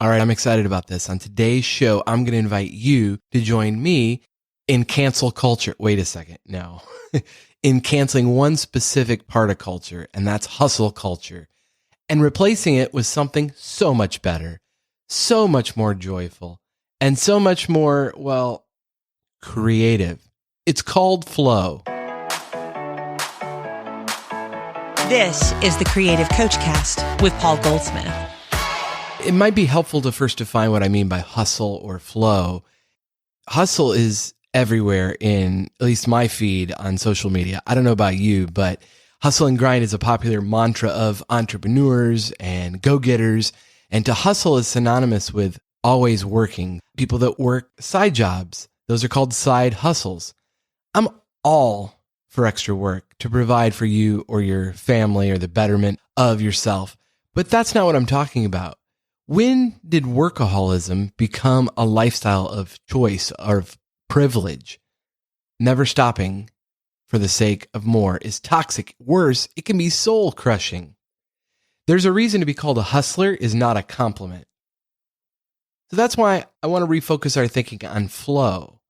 All right, I'm excited about this. On today's show, I'm going to invite you to join me in cancel culture. Wait a second. No. In canceling one specific part of culture, and that's hustle culture, and replacing it with something so much better, so much more joyful, and so much more, well, creative. It's called flow. This is the Creative Coach Cast with Paul Goldsmith. It might be helpful to first define what I mean by hustle or flow. Hustle is everywhere in at least my feed on social media. I don't know about you, but hustle and grind is a popular mantra of entrepreneurs and go-getters. And to hustle is synonymous with always working. People that work side jobs, those are called side hustles. I'm all for extra work to provide for you or your family or the betterment of yourself. But that's not what I'm talking about. When did workaholism become a lifestyle of choice, of privilege? Never stopping for the sake of more is toxic. Worse, it can be soul crushing. There's a reason to be called a hustler is not a compliment. So that's why I want to refocus our thinking on flow.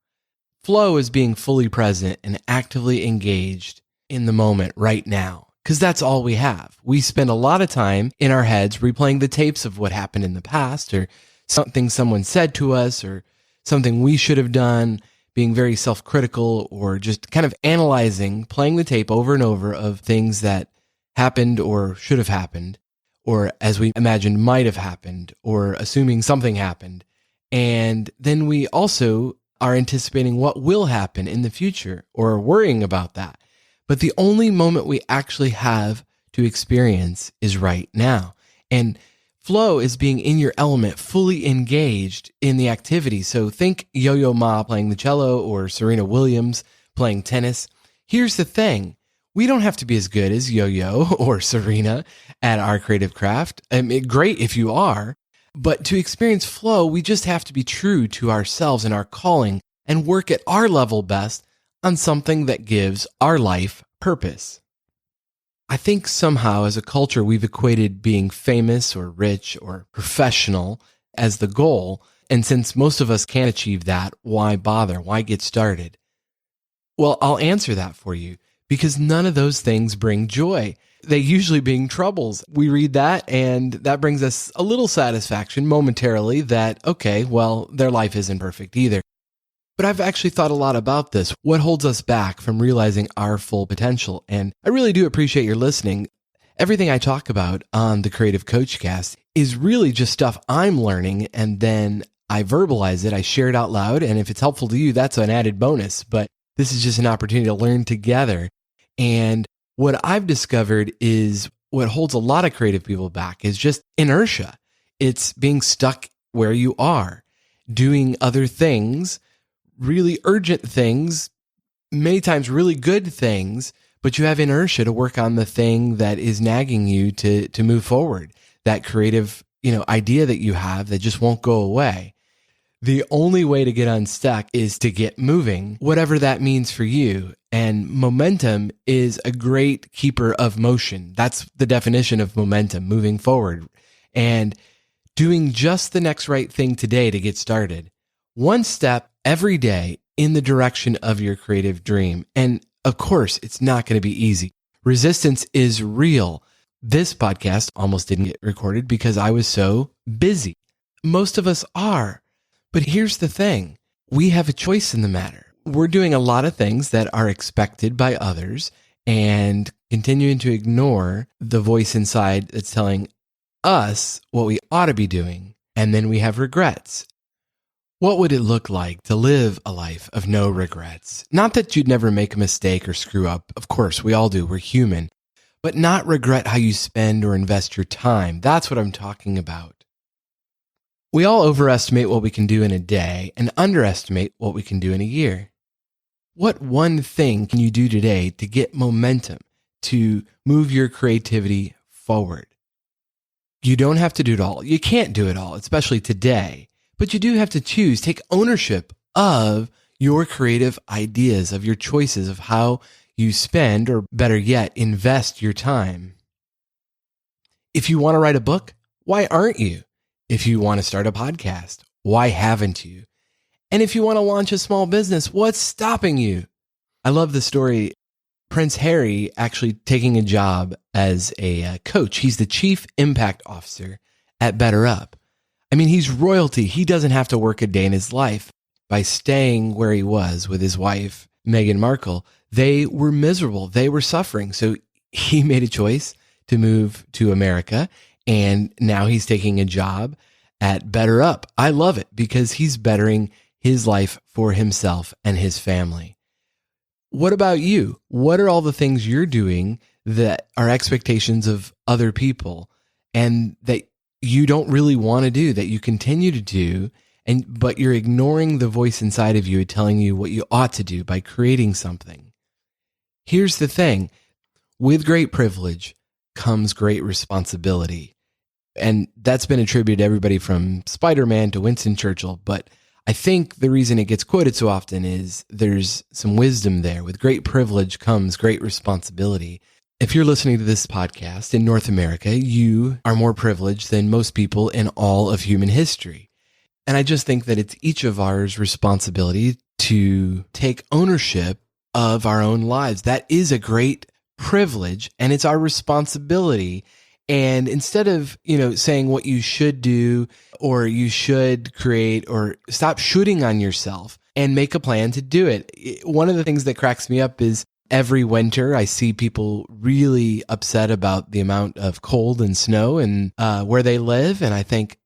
Flow is being fully present and actively engaged in the moment right now, because that's all we have. We spend a lot of time in our heads replaying the tapes of what happened in the past, or something someone said to us, or something we should have done, being very self-critical, or just kind of analyzing, playing the tape over and over of things that happened or should have happened, or as we imagined might have happened, or assuming something happened. And then we also are anticipating what will happen in the future or worrying about that. But the only moment we actually have to experience is right now. And flow is being in your element, fully engaged in the activity. So think Yo-Yo Ma playing the cello or Serena Williams playing tennis. Here's the thing. We don't have to be as good as Yo-Yo or Serena at our creative craft. Great if you are. But to experience flow, we just have to be true to ourselves and our calling and work at our level best on something that gives our life purpose. I think somehow as a culture, we've equated being famous or rich or professional as the goal. And since most of us can't achieve that, why bother? Why get started? Well, I'll answer that for you because none of those things bring joy. They usually bring troubles. We read that and that brings us a little satisfaction momentarily that, okay, well, their life isn't perfect either. But I've actually thought a lot about this. What holds us back from realizing our full potential? And I really do appreciate your listening. Everything I talk about on the Creative Coach Cast is really just stuff I'm learning, and then I verbalize it, I share it out loud, and if it's helpful to you, that's an added bonus. But this is just an opportunity to learn together. And what I've discovered is what holds a lot of creative people back is just inertia. It's being stuck where you are, doing other things, really urgent things, many times really good things, but you have inertia to work on the thing that is nagging you to move forward, that creative, idea that you have that just won't go away. The only way to get unstuck is to get moving, whatever that means for you. And momentum is a great keeper of motion. That's the definition of momentum, moving forward and doing just the next right thing today to get started. One step every day in the direction of your creative dream. And of course, it's not going to be easy. Resistance is real. This podcast almost didn't get recorded because I was so busy. Most of us are. But here's the thing. We have a choice in the matter. We're doing a lot of things that are expected by others and continuing to ignore the voice inside that's telling us what we ought to be doing. And then we have regrets. What would it look like to live a life of no regrets? Not that you'd never make a mistake or screw up. Of course, we all do. We're human. But not regret how you spend or invest your time. That's what I'm talking about. We all overestimate what we can do in a day and underestimate what we can do in a year. What one thing can you do today to get momentum, to move your creativity forward? You don't have to do it all. You can't do it all, especially today. But you do have to choose, take ownership of your creative ideas, of your choices, of how you spend, or better yet, invest your time. If you want to write a book, why aren't you? If you want to start a podcast, why haven't you? And if you want to launch a small business, what's stopping you? I love the story. Prince Harry actually taking a job as a coach. He's the chief impact officer at BetterUp. I mean, he's royalty. He doesn't have to work a day in his life. By staying where he was with his wife, Meghan Markle, they were miserable. They were suffering. So he made a choice to move to America, and now he's taking a job at BetterUp. I love it because he's bettering his life for himself and his family. What about you? What are all the things you're doing that are expectations of other people and that you don't really want to do, that you continue to do, but you're ignoring the voice inside of you telling you what you ought to do by creating something? Here's the thing. With great privilege comes great responsibility. And that's been attributed to everybody from Spider-Man to Winston Churchill. But I think the reason it gets quoted so often is there's some wisdom there. With great privilege comes great responsibility. If you're listening to this podcast in North America, you are more privileged than most people in all of human history. And I just think that it's each of ours responsibility to take ownership of our own lives. That is a great privilege, and it's our responsibility. And instead of, saying what you should do or you should create, or stop shooting on yourself and make a plan to do it. One of the things that cracks me up is every winter I see people really upset about the amount of cold and snow and where they live. And I think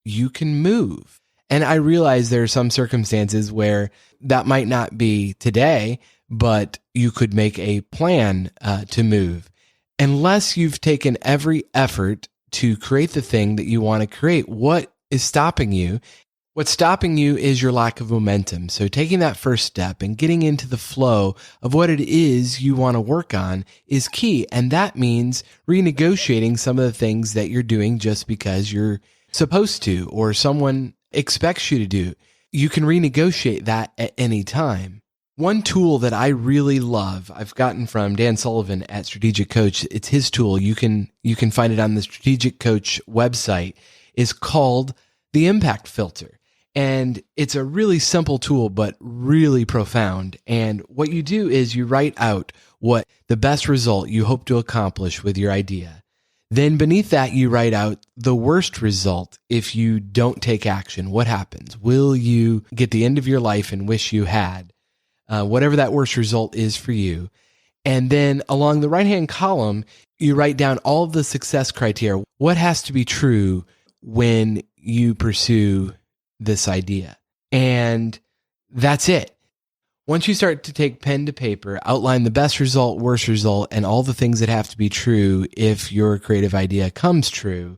you can move. And I realize there are some circumstances where that might not be today, but you could make a plan to move. Unless you've taken every effort to create the thing that you want to create, what is stopping you? What's stopping you is your lack of momentum. So taking that first step and getting into the flow of what it is you want to work on is key. And that means renegotiating some of the things that you're doing just because you're supposed to or someone expects you to do. You can renegotiate that at any time. One tool that I really love, I've gotten from Dan Sullivan at Strategic Coach. It's his tool. You can find it on the Strategic Coach website. Is called the Impact Filter. And it's a really simple tool, but really profound. And what you do is you write out what the best result you hope to accomplish with your idea. Then beneath that, you write out the worst result if you don't take action. What happens? Will you get the end of your life and wish you had? Whatever that worst result is for you. And then along the right-hand column, you write down all of the success criteria. What has to be true when you pursue this idea? And that's it. Once you start to take pen to paper, outline the best result, worst result, and all the things that have to be true if your creative idea comes true,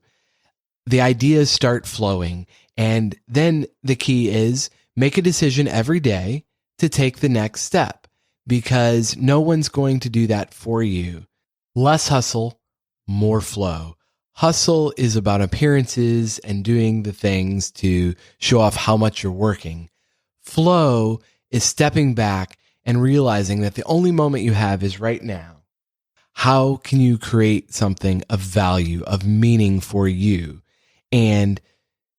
the ideas start flowing. And then the key is make a decision every day to take the next step, because no one's going to do that for you. Less hustle, more flow. Hustle is about appearances and doing the things to show off how much you're working. Flow is stepping back and realizing that the only moment you have is right now. How can you create something of value, of meaning for you? And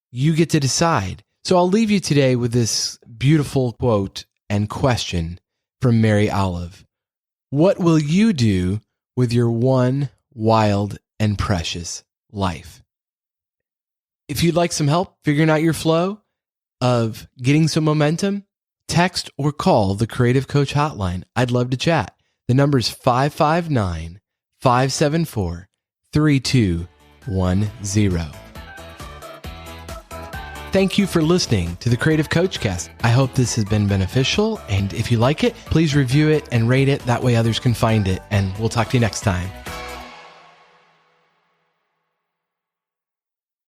you get to decide. So I'll leave you today with this beautiful quote and question from Mary Olive. What will you do with your one wild and precious life? If you'd like some help figuring out your flow of getting some momentum, text or call the Creative Coach Hotline. I'd love to chat. The number is 559-574-3210. Thank you for listening to the Creative Coach Cast. I hope this has been beneficial, and if you like it, please review it and rate it. That way others can find it, and we'll talk to you next time.